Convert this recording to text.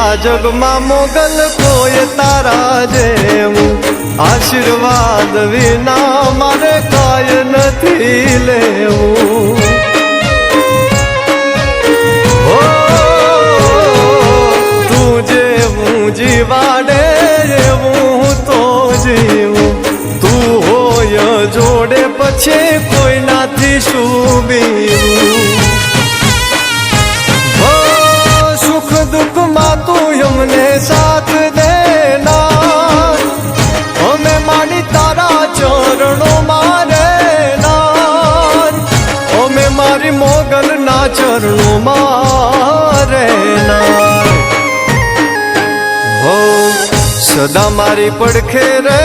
આ જગમાં મોગલ કોઈ તારા જેવું, આશીર્વાદ વિના મારે કાંઈ નથી લેવું. હો તું જેવું જીવાડે એવું તો જીવું, તું હોય જોડે પછી કોઈનાથી શું બીવું. સુખ દુઃખમાં તું અમને સાથ દેના, અમે માની તારા ચરણોમાં રહેનાર, અમે મારી મોગલના ચરણોમાં રહેનાર. હો સદા મારી પડખે રે